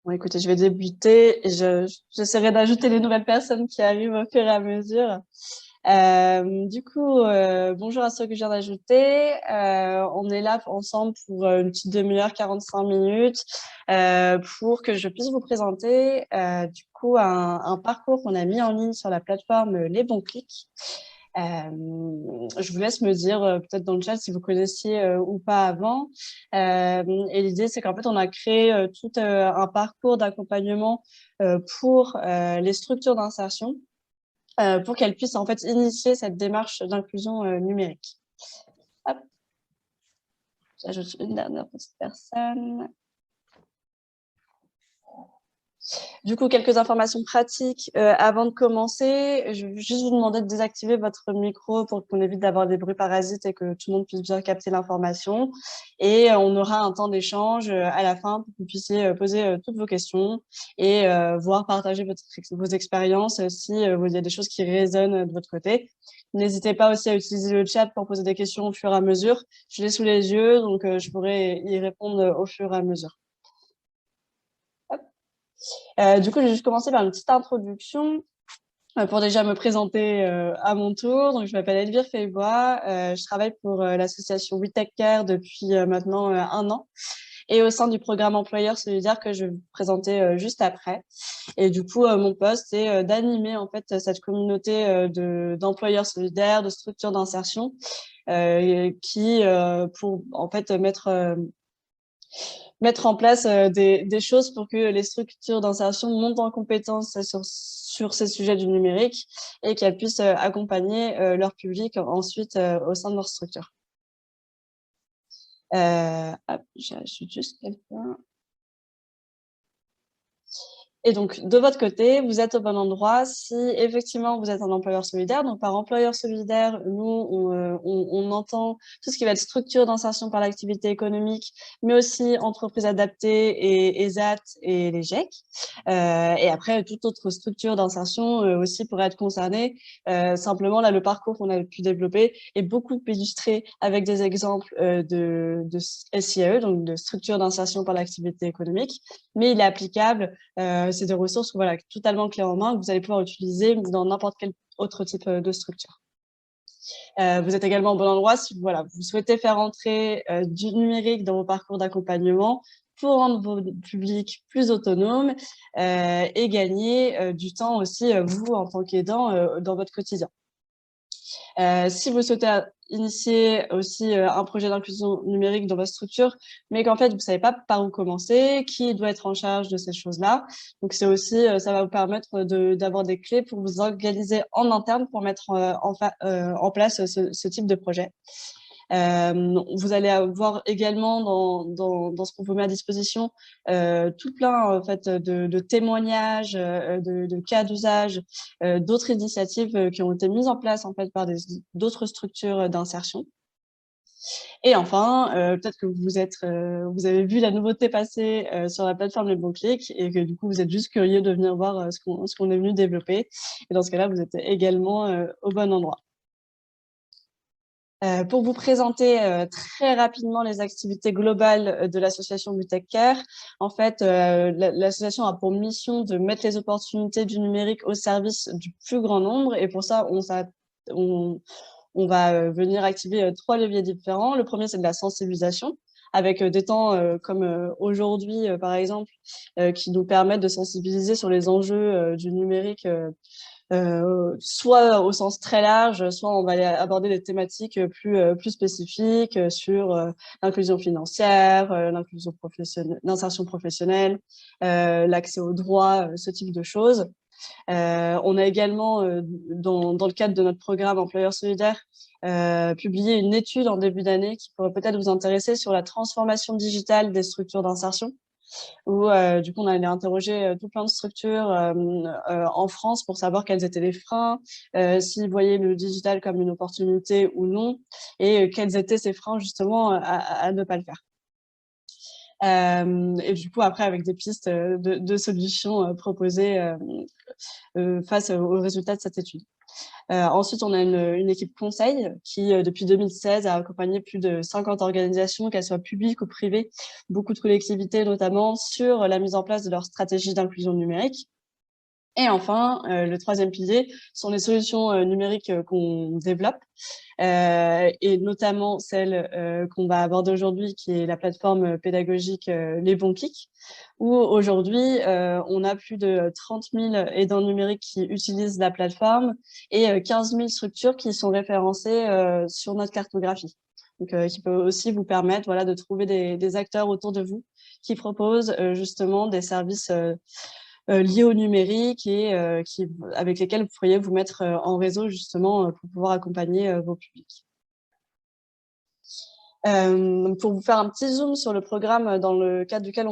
Bon, écoutez, je vais débuter et j'essaierai d'ajouter les nouvelles personnes qui arrivent au fur et à mesure. Bonjour à ceux que je viens d'ajouter. On est là ensemble pour une petite demi-heure, 45 minutes, pour que je puisse vous présenter un parcours qu'on a mis en ligne sur la plateforme Les Bons Clics. Je vous laisse me dire peut-être dans le chat si vous connaissiez ou pas avant. Et l'idée, c'est qu'en fait, on a créé tout un parcours d'accompagnement pour les structures d'insertion pour qu'elles puissent en fait initier cette démarche d'inclusion numérique. Hop. J'ajoute une dernière petite personne. Du coup, quelques informations pratiques avant de commencer. Je vais juste vous demander de désactiver votre micro pour qu'on évite d'avoir des bruits parasites et que tout le monde puisse bien capter l'information. Et on aura un temps d'échange à la fin pour que vous puissiez poser toutes vos questions et voire partager vos expériences si il y a des choses qui résonnent de votre côté. N'hésitez pas aussi à utiliser le chat pour poser des questions au fur et à mesure. Je l'ai sous les yeux, donc je pourrai y répondre au fur et à mesure. Du coup, je vais juste commencer par une petite introduction pour déjà me présenter à mon tour. Donc, je m'appelle Elvire Feybois. Je travaille pour l'association We Take Care depuis maintenant 1 an et au sein du programme employeur solidaire que je vais vous présenter juste après. Et du coup, mon poste est d'animer en fait cette communauté d'employeurs solidaires, de structures d'insertion qui pour en fait mettre en place des choses pour que les structures d'insertion montent en compétence sur ces sujets du numérique et qu'elles puissent accompagner leur public ensuite au sein de leur structure. J'ajoute juste quelqu'un. Et donc, de votre côté, vous êtes au bon endroit si effectivement vous êtes un employeur solidaire. Donc, par employeur solidaire, nous, on entend tout ce qui va être structure d'insertion par l'activité économique, mais aussi entreprise adaptée et ESAT et les GEC. Et après, toute autre structure d'insertion aussi pourrait être concernée. Simplement, là, le parcours qu'on a pu développer est beaucoup illustré avec des exemples de SIAE, donc de structure d'insertion par l'activité économique, mais il est applicable c'est des ressources voilà, totalement clés en main que vous allez pouvoir utiliser dans n'importe quel autre type de structure. Vous êtes également au bon endroit si voilà, vous souhaitez faire entrer du numérique dans vos parcours d'accompagnement pour rendre vos publics plus autonomes et gagner du temps aussi, vous, en tant qu'aidant, dans votre quotidien. Si vous souhaitez initier aussi un projet d'inclusion numérique dans votre structure, mais qu'en fait, vous ne savez pas par où commencer, qui doit être en charge de ces choses-là. Donc, c'est aussi, ça va vous permettre d'avoir des clés pour vous organiser en interne pour mettre en place ce type de projet. Vous allez avoir également dans ce qu'on vous met à disposition tout plein en fait de témoignages, de cas d'usage, d'autres initiatives qui ont été mises en place en fait par d'autres structures d'insertion. Et enfin, peut-être que vous avez vu la nouveauté passer sur la plateforme Les Bons Clics et que du coup vous êtes juste curieux de venir voir ce qu'on est venu développer. Et dans ce cas-là, vous êtes également au bon endroit. Pour vous présenter très rapidement les activités globales de l'association We Take Care, en fait, l'association a pour mission de mettre les opportunités du numérique au service du plus grand nombre. Et pour ça, on va venir activer 3 leviers différents. Le premier, c'est de la sensibilisation, avec des temps comme aujourd'hui, par exemple, qui nous permettent de sensibiliser sur les enjeux du numérique soit au sens très large, soit on va aller aborder des thématiques plus spécifiques sur l'inclusion financière, l'insertion professionnelle, l'accès aux droits, ce type de choses. On a également, dans le cadre de notre programme Employeur Solidaire, publié une étude en début d'année qui pourrait peut-être vous intéresser sur la transformation digitale des structures d'insertion, où du coup on allait interroger tout plein de structures en France pour savoir quels étaient les freins, s'ils voyaient le digital comme une opportunité ou non, et quels étaient ces freins justement à ne pas le faire. Et du coup après avec des pistes de solutions proposées face aux résultats de cette étude. Ensuite, on a une équipe conseil qui, depuis 2016, a accompagné plus de 50 organisations, qu'elles soient publiques ou privées, beaucoup de collectivités notamment, sur la mise en place de leur stratégie d'inclusion numérique. Et enfin, le troisième pilier sont les solutions numériques qu'on développe, et notamment celle qu'on va aborder aujourd'hui, qui est la plateforme pédagogique Les Bons Clics, où aujourd'hui, on a plus de 30 000 aidants numériques qui utilisent la plateforme et 15 000 structures qui sont référencées sur notre cartographie. Donc, qui peut aussi vous permettre, voilà, de trouver des acteurs autour de vous qui proposent justement des services liés au numérique et avec lesquels vous pourriez vous mettre en réseau justement pour pouvoir accompagner vos publics. Pour vous faire un petit zoom sur le programme dans le cadre duquel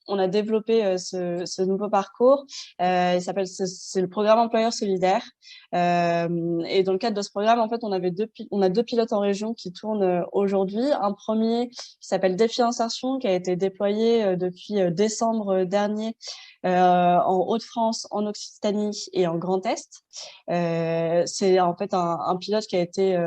on a développé ce nouveau parcours, c'est le programme employeur solidaire. Et dans le cadre de ce programme, en fait, on a deux pilotes en région qui tournent aujourd'hui. Un premier qui s'appelle Défi Insertion, qui a été déployé depuis décembre dernier en Hauts-de-France, en Occitanie et en Grand Est. C'est en fait un pilote qui a été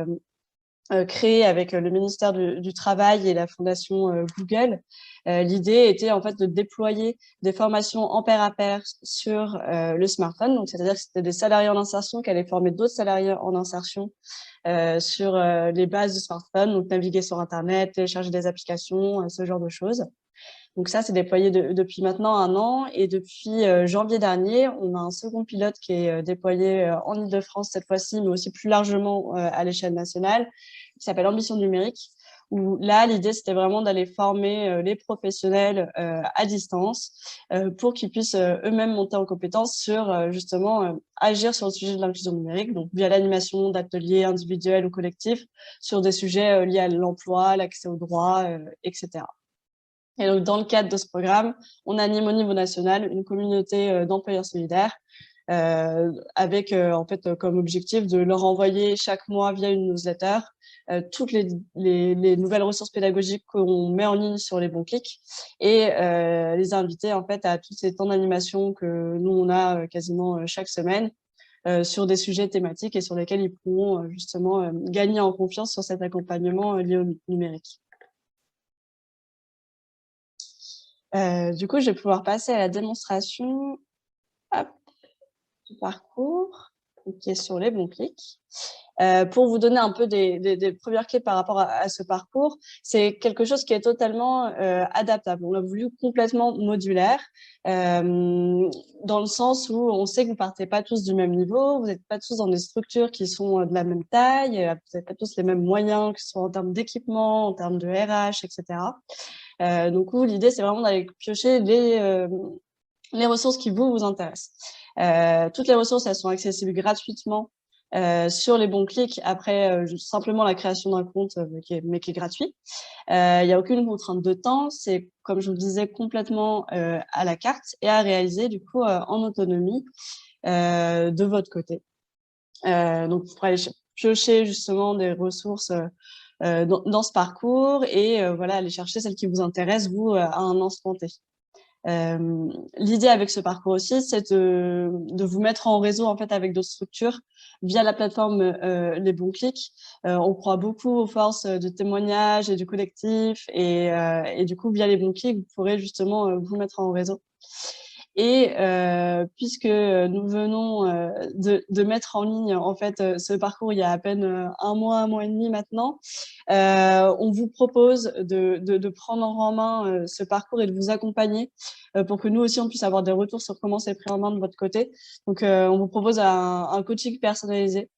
créé avec le ministère du Travail et la fondation Google. L'idée était en fait de déployer des formations en pair à pair sur le smartphone. Donc, c'est-à-dire que c'était des salariés en insertion qui allaient former d'autres salariés en insertion sur les bases du smartphone, donc naviguer sur Internet, télécharger des applications, ce genre de choses. Donc ça, c'est déployé depuis maintenant 1 an. Et depuis janvier dernier, on a un second pilote qui est déployé en Île-de-France cette fois-ci, mais aussi plus largement à l'échelle nationale, qui s'appelle Ambition numérique, où là, l'idée, c'était vraiment d'aller former les professionnels à distance pour qu'ils puissent eux-mêmes monter en compétences sur justement agir sur le sujet de l'inclusion numérique, donc via l'animation d'ateliers individuels ou collectifs sur des sujets liés à l'emploi, l'accès aux droits, etc. Et donc, dans le cadre de ce programme, on anime au niveau national une communauté d'employeurs solidaires avec en fait comme objectif de leur envoyer chaque mois via une newsletter toutes les nouvelles ressources pédagogiques qu'on met en ligne sur les bons clics et les inviter en fait à tous ces temps d'animation que nous on a quasiment chaque semaine sur des sujets thématiques et sur lesquels ils pourront justement gagner en confiance sur cet accompagnement lié au numérique. Du coup, je vais pouvoir passer à la démonstration du parcours qui est sur les bons clics. Pour vous donner un peu des premières clés par rapport à ce parcours, c'est quelque chose qui est totalement adaptable. On l'a voulu complètement modulaire, dans le sens où on sait que vous partez pas tous du même niveau, vous n'êtes pas tous dans des structures qui sont de la même taille, vous n'avez pas tous les mêmes moyens, que ce soit en termes d'équipement, en termes de RH, etc. Donc, l'idée, c'est vraiment d'aller piocher les ressources qui vous intéressent. Toutes les ressources, elles sont accessibles gratuitement sur les bons clics après simplement la création d'un compte mais qui est gratuit. Il n'y a aucune contrainte de temps. C'est, comme je vous le disais, complètement à la carte et à réaliser du coup en autonomie de votre côté. Donc, vous pourrez aller piocher justement des ressources dans ce parcours et voilà, aller chercher celles qui vous intéressent, vous, à un instant T. L'idée avec ce parcours aussi, c'est de vous mettre en réseau en fait avec d'autres structures via la plateforme Les Bons Clics. On croit beaucoup aux forces de témoignage et du collectif et du coup via Les Bons Clics, vous pourrez justement vous mettre en réseau. Et puisque nous venons de mettre en ligne en fait ce parcours il y a à peine 1 mois et demi maintenant, on vous propose de prendre en main ce parcours et de vous accompagner pour que nous aussi on puisse avoir des retours sur comment c'est pris en main de votre côté. Donc on vous propose un coaching personnalisé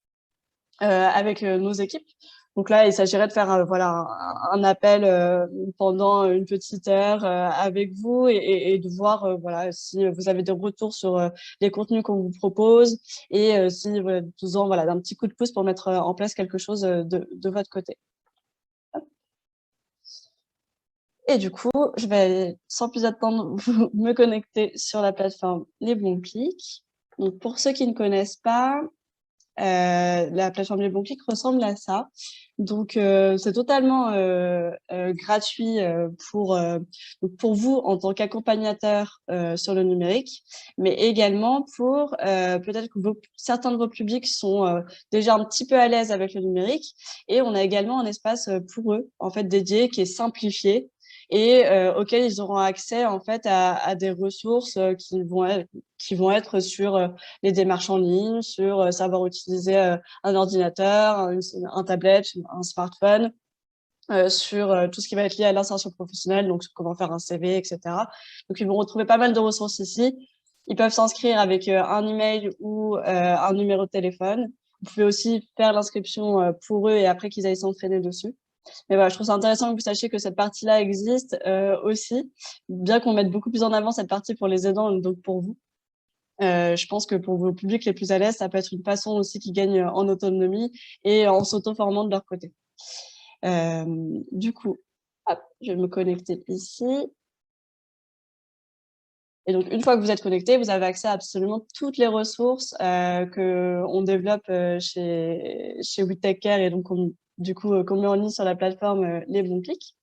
avec nos équipes. Donc là, il s'agirait de faire voilà un appel pendant une petite heure avec vous et de voir voilà si vous avez des retours sur les contenus qu'on vous propose et si vous avez besoin voilà d'un petit coup de pouce pour mettre en place quelque chose de votre côté. Et du coup, je vais sans plus attendre me connecter sur la plateforme Les Bons Clics. Donc pour ceux qui ne connaissent pas, la plateforme Les Bons Clics ressemble à ça. Donc, c'est totalement gratuit pour vous en tant qu'accompagnateur sur le numérique, mais également pour peut-être que certains de vos publics sont déjà un petit peu à l'aise avec le numérique, et on a également un espace pour eux, en fait, dédié, qui est simplifié et auquel ils auront accès en fait à des ressources qui vont être sur les démarches en ligne, sur savoir utiliser un ordinateur, un tablette, un smartphone, sur tout ce qui va être lié à l'insertion professionnelle, donc comment faire un CV, etc. Donc, ils vont retrouver pas mal de ressources ici. Ils peuvent s'inscrire avec un email ou un numéro de téléphone. Vous pouvez aussi faire l'inscription pour eux et après qu'ils aillent s'entraîner dessus. Mais voilà, je trouve ça intéressant que vous sachiez que cette partie-là existe aussi, bien qu'on mette beaucoup plus en avant cette partie pour les aidants, donc pour vous. Je pense que pour vos publics les plus à l'aise, ça peut être une façon aussi qu'ils gagnent en autonomie et en s'auto-formant de leur côté. Du coup, hop, je vais me connecter ici. Et donc, une fois que vous êtes connecté, vous avez accès à absolument toutes les ressources qu'on développe chez WeTakeCare et donc qu'on met en ligne sur la plateforme Les Bons Clics.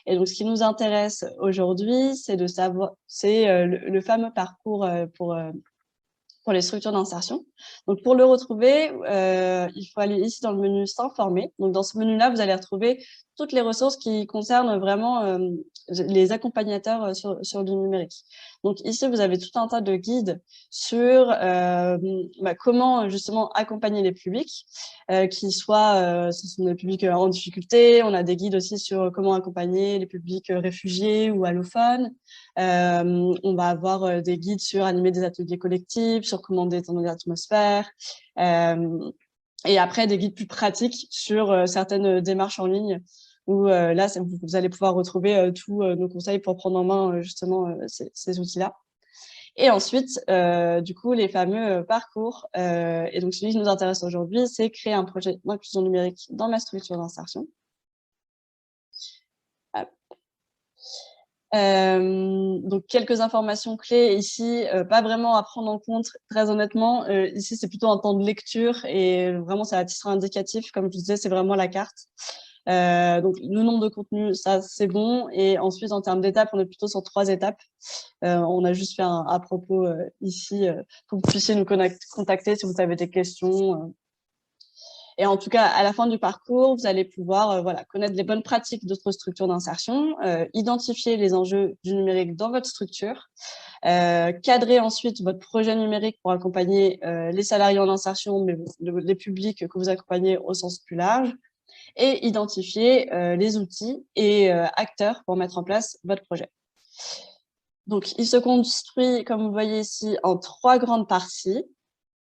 Et donc, ce qui nous intéresse aujourd'hui, c'est de savoir, c'est le fameux parcours pour les structures d'insertion. Donc, pour le retrouver, il faut aller ici dans le menu S'informer. Donc, dans ce menu-là, vous allez retrouver toutes les ressources qui concernent vraiment les accompagnateurs sur du numérique. Donc, ici, vous avez tout un tas de guides sur comment justement accompagner les publics, ce sont des publics en difficulté. On a des guides aussi sur comment accompagner les publics réfugiés ou allophones. On va avoir des guides sur animer des ateliers collectifs, sur comment détendre l'atmosphère. Et après, des guides plus pratiques sur certaines démarches en ligne où là, vous allez pouvoir retrouver tous nos conseils pour prendre en main justement ces outils-là. Et ensuite, du coup, les fameux parcours. Et donc, celui qui nous intéresse aujourd'hui, c'est créer un projet d'inclusion numérique dans ma structure d'insertion. Donc, quelques informations clés ici, pas vraiment à prendre en compte, très honnêtement. Ici, c'est plutôt un temps de lecture et vraiment, c'est à titre indicatif. Comme je disais, c'est vraiment la carte. Donc, le nombre de contenus, ça, c'est bon. Et ensuite, en termes d'étapes, on est plutôt sur 3 étapes. On a juste fait un à propos ici pour que vous puissiez nous contacter si vous avez des questions. Et en tout cas, à la fin du parcours, vous allez pouvoir connaître les bonnes pratiques d'autres structures d'insertion, identifier les enjeux du numérique dans votre structure, cadrer ensuite votre projet numérique pour accompagner les salariés en insertion, mais les publics que vous accompagnez au sens plus large, et identifier les outils et acteurs pour mettre en place votre projet. Donc, il se construit, comme vous voyez ici, en 3 grandes parties.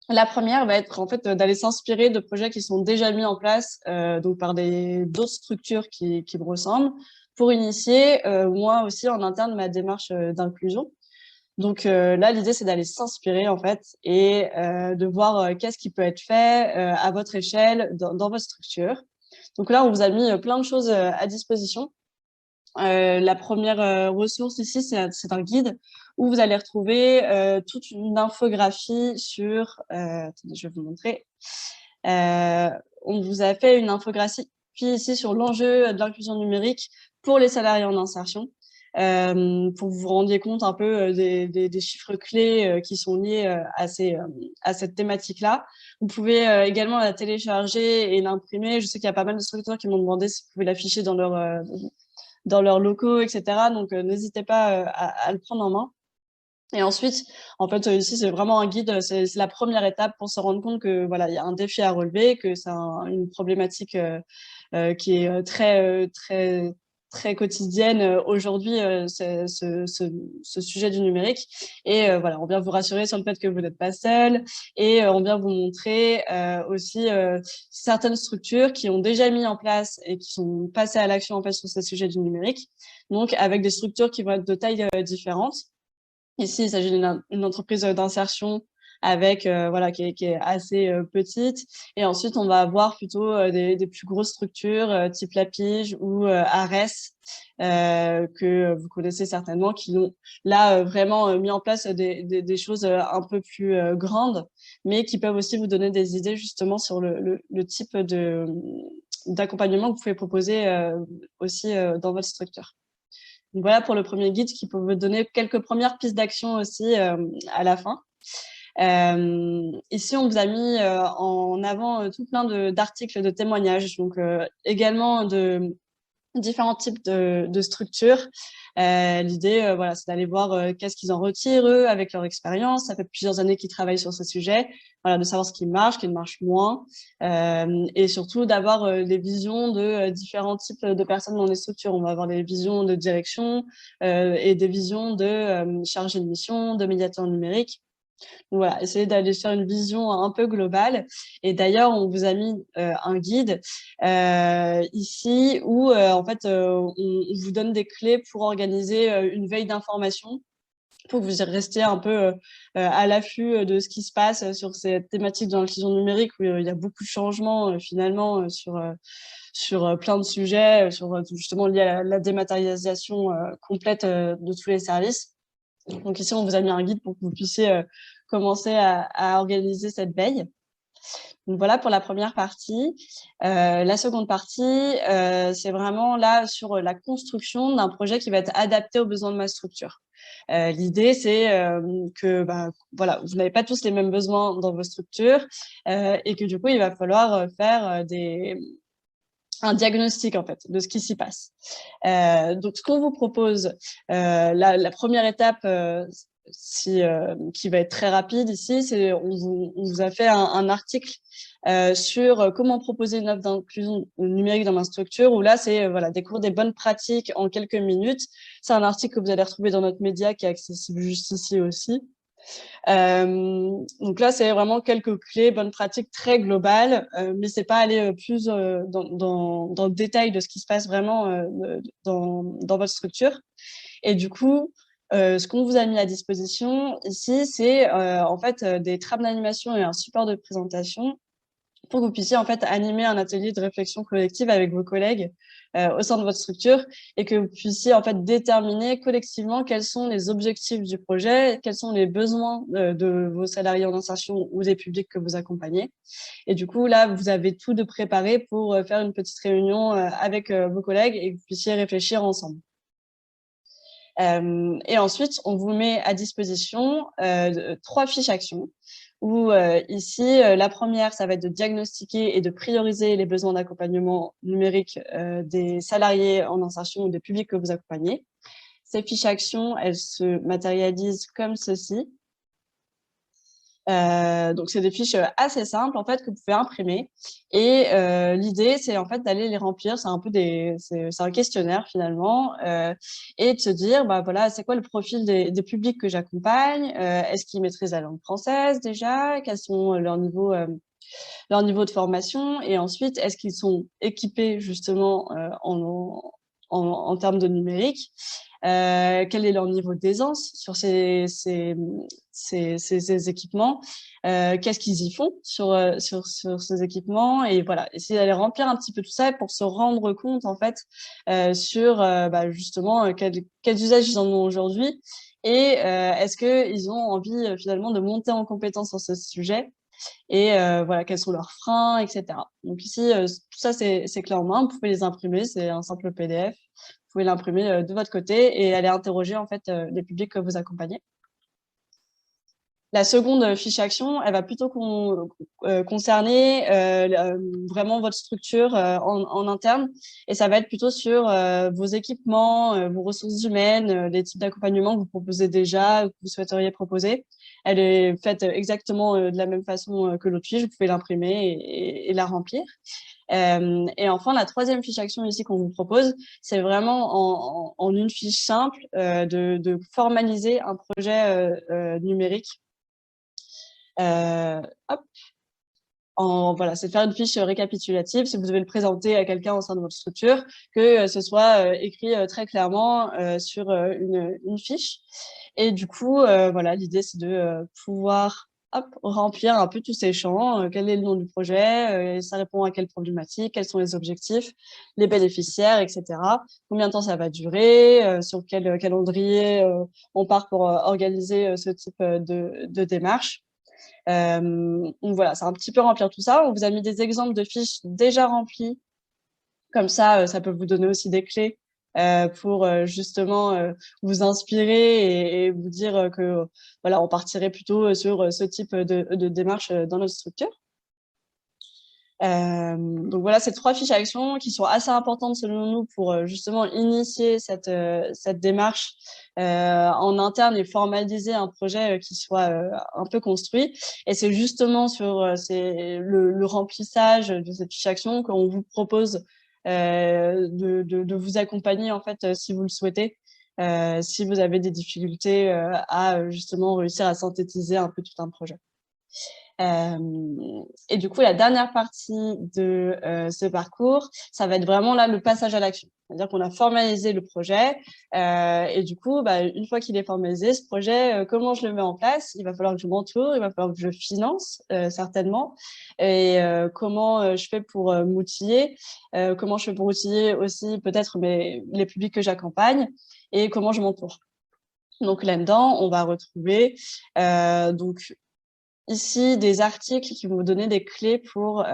La première va être en fait d'aller s'inspirer de projets qui sont déjà mis en place donc par d'autres structures qui me ressemblent pour initier moi aussi en interne ma démarche d'inclusion. Donc là, l'idée, c'est d'aller s'inspirer en fait et de voir qu'est-ce qui peut être fait à votre échelle dans votre structure. Donc là, on vous a mis plein de choses à disposition. La première ressource ici, c'est un guide où vous allez retrouver toute une infographie sur... attendez, je vais vous montrer. On vous a fait une infographie ici sur l'enjeu de l'inclusion numérique pour les salariés en insertion, pour que vous vous rendiez compte un peu des chiffres clés qui sont liés à cette thématique-là. Vous pouvez également la télécharger et l'imprimer. Je sais qu'il y a pas mal de structures qui m'ont demandé si vous pouvez l'afficher dans leurs locaux, etc. Donc, n'hésitez pas à le prendre en main. Et ensuite, en fait, ici, c'est vraiment un guide, c'est la première étape pour se rendre compte que voilà, il y a un défi à relever, que c'est une problématique qui est très quotidienne aujourd'hui, ce sujet du numérique. Et voilà, on vient vous rassurer sur le fait que vous n'êtes pas seul et on vient vous montrer aussi certaines structures qui ont déjà mis en place et qui sont passées à l'action en fait sur ce sujet du numérique. Donc, avec des structures qui vont être de tailles différentes. Ici, il s'agit d'une entreprise d'insertion avec voilà qui est assez petite. Et ensuite, on va avoir plutôt des plus grosses structures type La Pige ou Ares, que vous connaissez certainement, qui ont là vraiment mis en place des choses un peu plus grandes, mais qui peuvent aussi vous donner des idées justement sur le type d'accompagnement que vous pouvez proposer aussi dans votre structure. Donc voilà pour le premier guide qui peut vous donner quelques premières pistes d'action aussi à la fin. Ici, on vous a mis en avant tout plein d'articles de témoignages, donc également de différents types de structures. L'idée, voilà, c'est d'aller voir qu'est-ce qu'ils en retirent, eux, avec leur expérience. Ça fait plusieurs années qu'ils travaillent sur ce sujet. Voilà, de savoir ce qui marche moins. Et surtout, d'avoir les visions de différents types de personnes dans les structures. On va avoir des visions de direction et des visions de chargés de mission, de médiateurs numériques. Voilà, essayer d'aller faire une vision un peu globale. Et d'ailleurs, on vous a mis un guide ici où en fait on vous donne des clés pour organiser une veille d'information, pour que vous restiez un peu à l'affût de ce qui se passe sur cette thématique de l'inclusion numérique, où il y a beaucoup de changements finalement sur plein de sujets, sur justement lié à la dématérialisation complète de tous les services. Donc ici, on vous a mis un guide pour que vous puissiez commencer à organiser cette veille. Donc voilà pour la première partie. La seconde partie, c'est vraiment là sur la construction d'un projet qui va être adapté aux besoins de ma structure. L'idée, c'est que voilà, vous n'avez pas tous les mêmes besoins dans vos structures et que du coup, il va falloir faire un diagnostic en fait de ce qui s'y passe. Donc, ce qu'on vous propose, la première étape, qui va être très rapide ici, c'est on vous a fait un article sur comment proposer une offre d'inclusion numérique dans ma structure, où là, c'est voilà, des cours des bonnes pratiques en quelques minutes. C'est un article que vous allez retrouver dans notre média qui est accessible juste ici aussi. Donc là, c'est vraiment quelques clés, bonnes pratiques très globales, mais c'est pas aller plus dans le détail de ce qui se passe vraiment dans votre structure. Et du coup, ce qu'on vous a mis à disposition ici, c'est en fait des trames d'animation et un support de présentation pour que vous puissiez en fait animer un atelier de réflexion collective avec vos collègues au sein de votre structure, et que vous puissiez en fait déterminer collectivement quels sont les objectifs du projet, quels sont les besoins de vos salariés en insertion ou des publics que vous accompagnez. Et du coup, là, vous avez tout de préparé pour faire une petite réunion avec vos collègues et que vous puissiez réfléchir ensemble. Et ensuite, on vous met à disposition 3 fiches actions, où ici, la première, ça va être de diagnostiquer et de prioriser les besoins d'accompagnement numérique des salariés en insertion ou des publics que vous accompagnez. Ces fiches actions, elles se matérialisent comme ceci. Donc c'est des fiches assez simples en fait que vous pouvez imprimer, et l'idée c'est en fait d'aller les remplir. C'est un peu c'est un questionnaire finalement, et de se dire voilà, c'est quoi le profil des publics que j'accompagne, est-ce qu'ils maîtrisent la langue française déjà, quels sont leurs niveaux de formation, et ensuite est-ce qu'ils sont équipés justement en termes de numérique, quel est leur niveau d'aisance sur ces équipements, qu'est-ce qu'ils y font sur ces équipements, et voilà, essayer d'aller remplir un petit peu tout ça pour se rendre compte en fait sur justement quels usages ils en ont aujourd'hui, et est-ce qu'ils ont envie finalement de monter en compétence sur ce sujet, et voilà, quels sont leurs freins, etc. Donc ici, tout ça, c'est clé en main. Vous pouvez les imprimer, c'est un simple PDF. Vous pouvez l'imprimer de votre côté et aller interroger en fait les publics que vous accompagnez. La seconde fiche action, elle va plutôt concerner vraiment votre structure en interne, et ça va être plutôt sur vos équipements, vos ressources humaines, les types d'accompagnement que vous proposez déjà, que vous souhaiteriez proposer. Elle est faite exactement de la même façon que l'autre fiche. Vous pouvez l'imprimer et la remplir. Et enfin, la troisième fiche action ici qu'on vous propose, c'est vraiment en une fiche simple de formaliser un projet numérique. Hop. Voilà, c'est de faire une fiche récapitulative si vous devez le présenter à quelqu'un au sein de votre structure, que ce soit écrit très clairement sur une fiche. Et du coup, voilà, l'idée c'est de pouvoir hop, remplir un peu tous ces champs. Quel est le nom du projet, ça répond à quelle problématique, quels sont les objectifs, les bénéficiaires, etc. Combien de temps ça va durer, sur quel calendrier on part pour organiser ce type de démarche. Donc voilà, c'est un petit peu remplir tout ça. On vous a mis des exemples de fiches déjà remplies. Comme ça peut vous donner aussi des clés pour justement vous inspirer et vous dire que voilà, on partirait plutôt sur ce type de démarche dans notre structure. Donc voilà, ces 3 fiches à action qui sont assez importantes selon nous pour justement initier cette démarche en interne et formaliser un projet qui soit un peu construit. Et c'est justement sur le remplissage de cette fiche action qu'on vous propose de vous accompagner en fait si vous le souhaitez. Si vous avez des difficultés à justement réussir à synthétiser un peu tout un projet. Et du coup, la dernière partie de ce parcours, ça va être vraiment là le passage à l'action. C'est-à-dire qu'on a formalisé le projet et du coup, une fois qu'il est formalisé, ce projet, comment je le mets en place? Il va falloir que je m'entoure, il va falloir que je finance certainement. Et comment je fais pour m'outiller, comment je fais pour outiller aussi peut-être les publics que j'accompagne et comment je m'entoure. Donc là-dedans, on va retrouver donc ici des articles qui vont vous donner des clés pour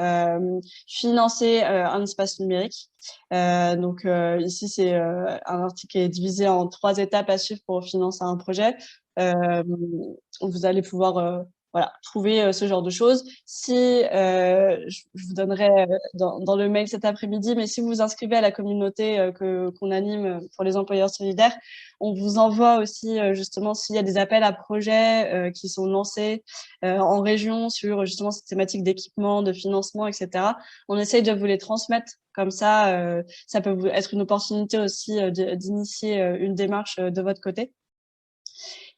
financer un espace numérique. Donc ici, c'est un article qui est divisé en 3 étapes à suivre pour financer un projet. Vous allez pouvoir voilà, trouver ce genre de choses. Si je vous donnerai dans le mail cet après-midi, mais si vous vous inscrivez à la communauté qu'on anime pour les employeurs solidaires, on vous envoie aussi justement s'il y a des appels à projets qui sont lancés en région sur justement cette thématique d'équipement, de financement, etc. On essaye de vous les transmettre comme ça. Ça peut être une opportunité aussi d'initier une démarche de votre côté.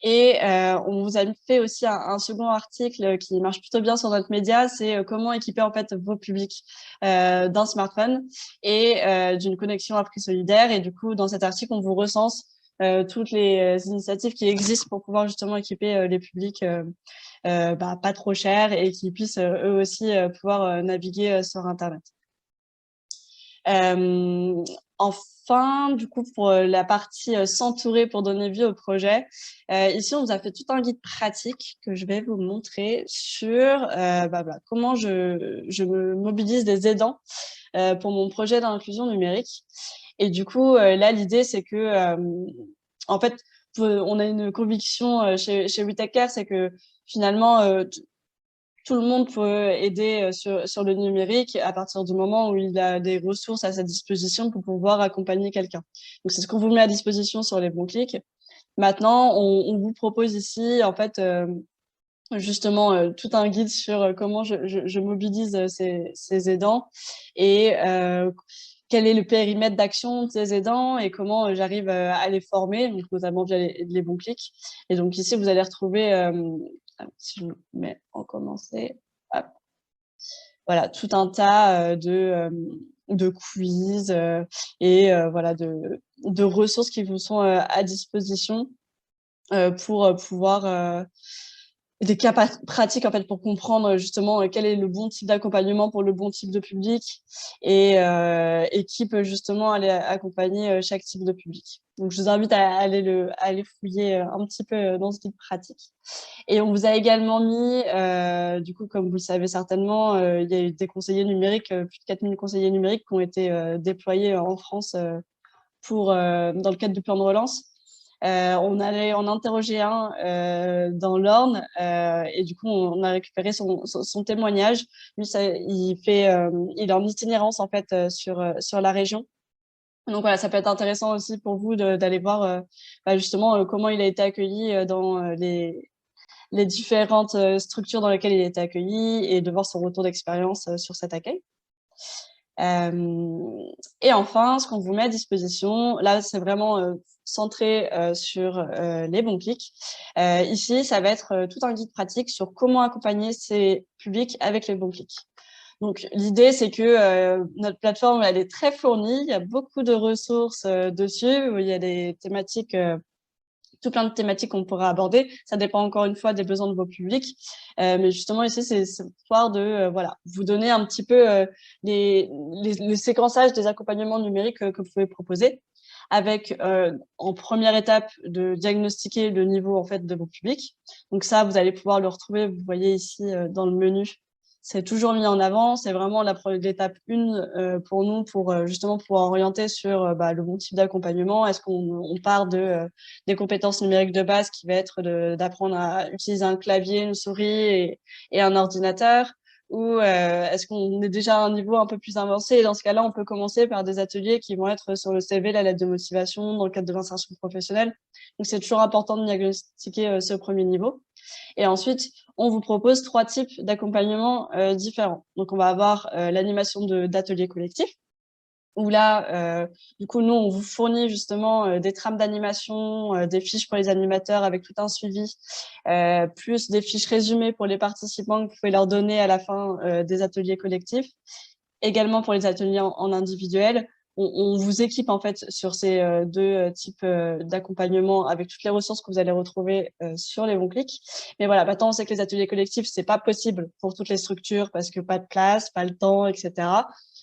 Et on vous a fait aussi un second article qui marche plutôt bien sur notre média, c'est comment équiper en fait vos publics d'un smartphone et d'une connexion à prix solidaire. Et du coup, dans cet article, on vous recense toutes les initiatives qui existent pour pouvoir justement équiper les publics pas trop chers et qui puissent eux aussi pouvoir naviguer sur Internet. Enfin, du coup, pour la partie s'entourer pour donner vie au projet, ici, on vous a fait tout un guide pratique que je vais vous montrer sur comment je me mobilise des aidants pour mon projet d'inclusion numérique. Et du coup, là, l'idée, c'est que, en fait, on a une conviction chez WeTakeCare, c'est que finalement, tout le monde peut aider sur le numérique à partir du moment où il a des ressources à sa disposition pour pouvoir accompagner quelqu'un. Donc, c'est ce qu'on vous met à disposition sur les bons clics. Maintenant, on vous propose ici, en fait, justement, tout un guide sur comment je mobilise ces aidants et quel est le périmètre d'action de ces aidants et comment j'arrive à les former, donc notamment via les bons clics. Et donc ici, vous allez retrouver, si je mets en commencer, hop, voilà, tout un tas de quiz et voilà, de ressources qui vous sont à disposition pour pouvoir des cas pratiques en fait pour comprendre justement quel est le bon type d'accompagnement pour le bon type de public et qui peut justement aller accompagner chaque type de public. Donc je vous invite à aller fouiller un petit peu dans ce guide pratique. Et on vous a également mis, du coup, comme vous le savez certainement, il y a eu des conseillers numériques, plus de 4000 conseillers numériques qui ont été déployés en France dans le cadre du plan de relance. On allait en interroger un dans l'Orne et du coup on a récupéré son témoignage. Lui, il est en itinérance en fait sur la région. Donc voilà, ça peut être intéressant aussi pour vous d'aller voir justement comment il a été accueilli dans les différentes structures dans lesquelles il a été accueilli et de voir son retour d'expérience sur cet accueil. Et enfin, ce qu'on vous met à disposition, là, c'est vraiment centré sur les bons clics. Ici, ça va être tout un guide pratique sur comment accompagner ces publics avec les bons clics. Donc, l'idée, c'est que notre plateforme, elle est très fournie. Il y a beaucoup de ressources dessus. Il y a des thématiques tout plein de thématiques qu'on pourrait aborder. Ça dépend encore une fois des besoins de vos publics. Mais justement, ici, c'est histoire de voilà, vous donner un petit peu les séquençages des accompagnements numériques que vous pouvez proposer, avec en première étape de diagnostiquer le niveau en fait de vos publics. Donc ça, vous allez pouvoir le retrouver, vous voyez ici dans le menu. C'est toujours mis en avant, c'est vraiment l'étape 1 pour nous, pour justement pouvoir orienter sur le bon type d'accompagnement. Est-ce qu'on part des compétences numériques de base qui va être d'apprendre à utiliser un clavier, une souris et un ordinateur, ou est-ce qu'on est déjà à un niveau un peu plus avancé? Et dans ce cas-là, on peut commencer par des ateliers qui vont être sur le CV, la lettre de motivation, dans le cadre de l'insertion professionnelle. Donc, c'est toujours important de diagnostiquer ce premier niveau. Et ensuite, on vous propose 3 types d'accompagnement différents. Donc, on va avoir l'animation d'ateliers collectifs, où là, du coup, nous, on vous fournit justement des trames d'animation, des fiches pour les animateurs avec tout un suivi, plus des fiches résumées pour les participants que vous pouvez leur donner à la fin des ateliers collectifs. Également pour les ateliers en individuel, on vous équipe en fait sur ces 2 types d'accompagnement avec toutes les ressources que vous allez retrouver sur les bons clics. Mais voilà, maintenant on sait que les ateliers collectifs, c'est pas possible pour toutes les structures parce que pas de place, pas le temps, etc.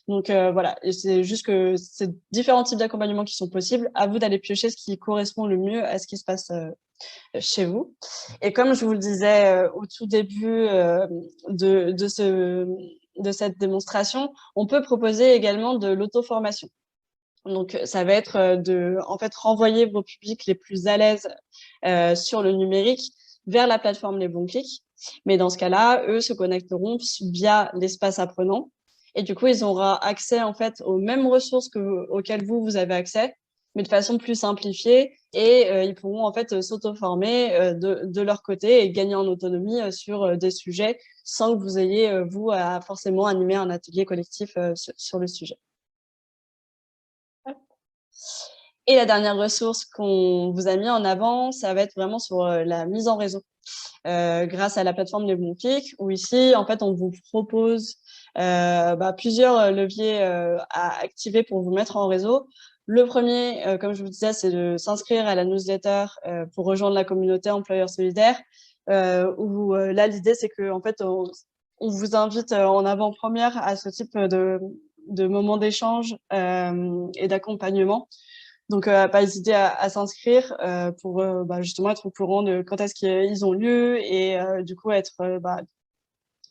Donc voilà, et c'est juste que c'est différents types d'accompagnement qui sont possibles. À vous d'aller piocher ce qui correspond le mieux à ce qui se passe chez vous. Et comme je vous le disais au tout début de cette démonstration, on peut proposer également de l'auto-formation. Donc, ça va être en fait, renvoyer vos publics les plus à l'aise sur le numérique vers la plateforme Les Bons Clics. Mais dans ce cas-là, eux se connecteront via l'espace apprenant. Et du coup, ils auront accès en fait aux mêmes ressources auxquelles vous avez accès, mais de façon plus simplifiée. Et ils pourront en fait s'auto-former de leur côté et gagner en autonomie sur des sujets sans que vous ayez, vous, à forcément animer un atelier collectif sur le sujet. Et la dernière ressource qu'on vous a mis en avant, ça va être vraiment sur la mise en réseau grâce à la plateforme Les Bons Clics, où ici, en fait, on vous propose plusieurs leviers à activer pour vous mettre en réseau. Le premier, comme je vous disais, c'est de s'inscrire à la newsletter pour rejoindre la communauté employeur solidaire, où là, l'idée, c'est que en fait, on vous invite en avant-première à ce type de moments d'échange et d'accompagnement. Donc, pas hésiter à s'inscrire pour justement être au courant de quand est-ce qu'ils ont lieu et du coup être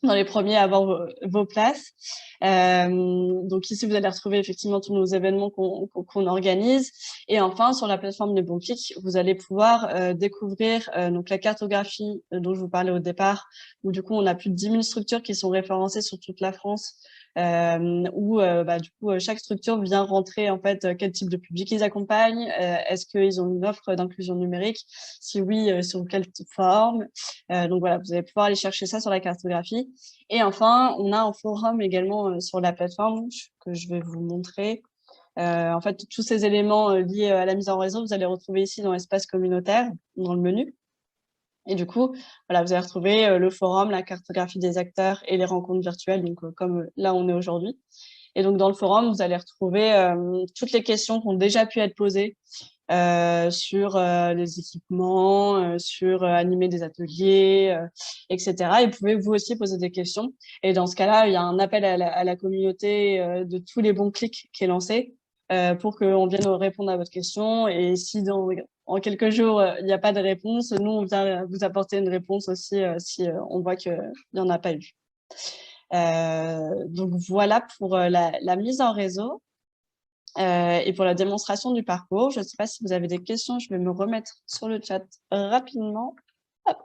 dans les premiers à avoir vos places. Donc ici, vous allez retrouver effectivement tous nos événements qu'on organise. Et enfin, sur la plateforme Les Bons Clics, vous allez pouvoir découvrir donc la cartographie dont je vous parlais au départ, où du coup, on a plus de 10 000 structures qui sont référencées sur toute la France, où du coup, chaque structure vient rentrer en fait quel type de public ils accompagnent, est-ce qu'ils ont une offre d'inclusion numérique, si oui, sur quelle forme. Donc voilà, vous allez pouvoir aller chercher ça sur la cartographie. Et enfin, on a un forum également sur la plateforme que je vais vous montrer. En fait, tous ces éléments liés à la mise en réseau, vous allez retrouver ici dans l'espace communautaire, dans le menu. Et du coup, voilà, vous allez retrouver le forum, la cartographie des acteurs et les rencontres virtuelles, donc comme là on est aujourd'hui. Et donc dans le forum, vous allez retrouver toutes les questions qui ont déjà pu être posées sur les équipements, sur animer des ateliers, etc. Et vous pouvez vous aussi poser des questions. Et dans ce cas-là, il y a un appel à la communauté de tous les bons clics qui est lancé pour qu'on vienne répondre à votre question. Et si en quelques jours, il n'y a pas de réponse, nous, on vient vous apporter une réponse aussi si on voit qu'il n'y en a pas eu. Donc voilà pour la mise en réseau. Et pour la démonstration du parcours, je ne sais pas si vous avez des questions, je vais me remettre sur le chat rapidement. Hop.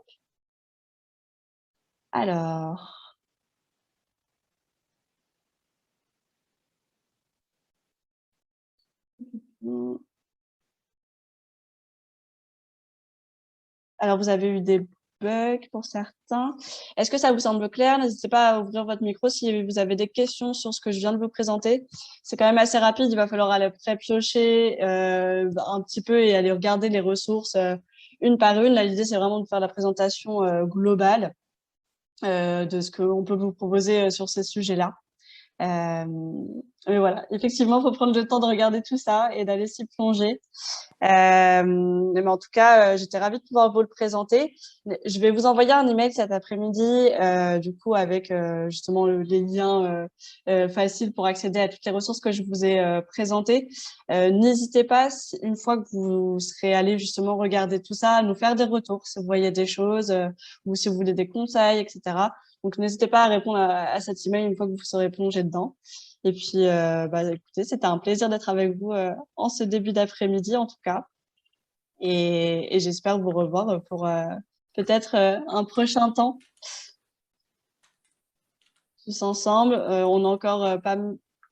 Alors, vous avez eu des bugs pour certains. Est-ce que ça vous semble clair? N'hésitez pas à ouvrir votre micro si vous avez des questions sur ce que je viens de vous présenter. C'est quand même assez rapide, il va falloir aller pré-piocher un petit peu et aller regarder les ressources une par une. Là, l'idée, c'est vraiment de faire la présentation globale de ce qu'on peut vous proposer sur ces sujets-là. Mais voilà, effectivement, il faut prendre le temps de regarder tout ça et d'aller s'y plonger. Mais en tout cas, j'étais ravie de pouvoir vous le présenter. Je vais vous envoyer un email cet après-midi, du coup, avec justement les liens faciles pour accéder à toutes les ressources que je vous ai présentées. N'hésitez pas, une fois que vous serez allé justement regarder tout ça, à nous faire des retours si vous voyez des choses ou si vous voulez des conseils, etc. Donc, n'hésitez pas à répondre à cet email une fois que vous serez plongé dedans. Et puis, écoutez, c'était un plaisir d'être avec vous en ce début d'après-midi, en tout cas. Et j'espère vous revoir pour peut-être un prochain temps, tous ensemble. On a encore pas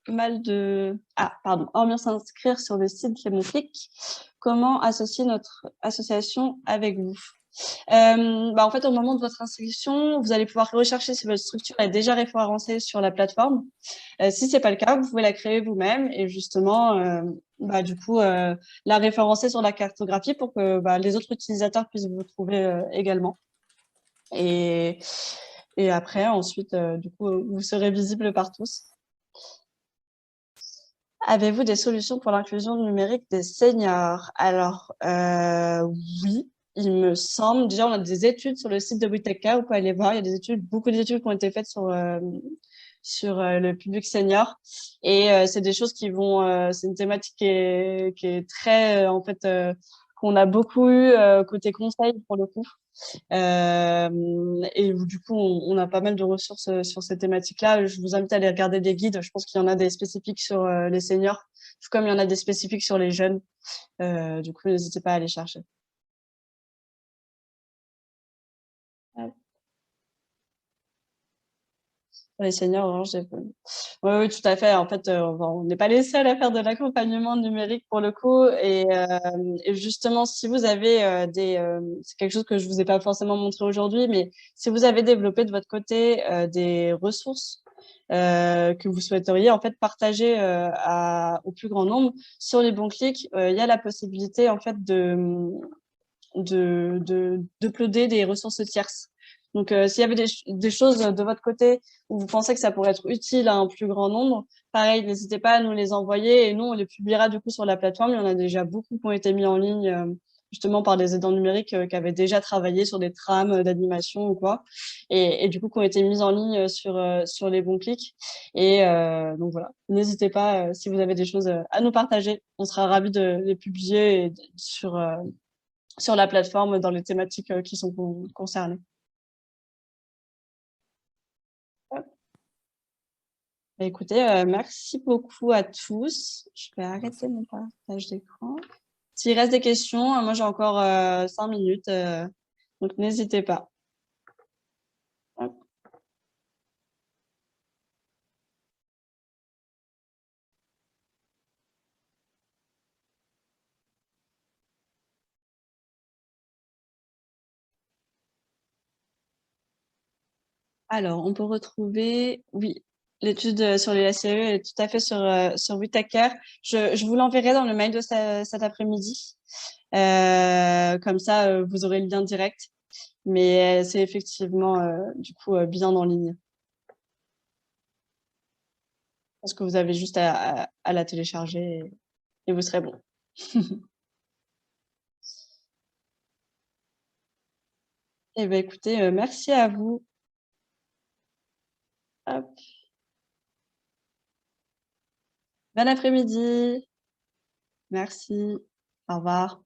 mal de... Ah, pardon. On vient s'inscrire sur le site Clémonflic. Comment associer notre association avec vous? En fait, au moment de votre inscription, vous allez pouvoir rechercher si votre structure est déjà référencée sur la plateforme. Si c'est pas le cas, vous pouvez la créer vous-même et justement, la référencer sur la cartographie pour que les autres utilisateurs puissent vous trouver également. Et, et après, ensuite, vous serez visible par tous. Avez-vous des solutions pour l'inclusion numérique des seniors? Alors, oui, il me semble. Déjà, on a des études sur le site de Witeka. Vous pouvez aller voir. Il y a des études, beaucoup d'études qui ont été faites sur le public senior. Et c'est des choses qui vont. C'est une thématique qui est très, qu'on a beaucoup eu côté conseil pour le coup. Et du coup, on a pas mal de ressources sur ces thématiques-là. Je vous invite à aller regarder des guides. Je pense qu'il y en a des spécifiques sur les seniors, tout comme il y en a des spécifiques sur les jeunes. Du coup, n'hésitez pas à aller chercher. Ouais. Pour les seniors, Orange. Oui, oui, tout à fait. En fait, on n'est pas les seuls à faire de l'accompagnement numérique pour le coup. Et justement, si vous avez c'est quelque chose que je vous ai pas forcément montré aujourd'hui, mais si vous avez développé de votre côté des ressources que vous souhaiteriez en fait partager au plus grand nombre, sur les bons clics, il y a la possibilité en fait d'uploader des ressources tierces. Donc, s'il y avait des choses de votre côté où vous pensez que ça pourrait être utile à un plus grand nombre, pareil, n'hésitez pas à nous les envoyer et nous, on les publiera du coup sur la plateforme. Il y en a déjà beaucoup qui ont été mis en ligne justement par des aidants numériques qui avaient déjà travaillé sur des trames d'animation ou quoi, et du coup qui ont été mises en ligne sur les bons clics. Et donc voilà, n'hésitez pas si vous avez des choses à nous partager. On sera ravis de les publier sur la plateforme dans les thématiques qui sont concernées. Écoutez, merci beaucoup à tous. Je vais arrêter mon partage d'écran. S'il reste des questions, moi j'ai encore 5 minutes, donc n'hésitez pas. Hop. Alors, on peut retrouver, oui, l'étude sur les SCE est tout à fait sur Whittaker. Je vous l'enverrai dans le mail de cet après-midi. Comme ça, vous aurez le lien direct. Mais c'est effectivement, du coup, bien en ligne. Parce que vous avez juste à la télécharger et vous serez bon. Eh bien, écoutez, merci à vous. Hop. Bon après-midi. Merci. Au revoir.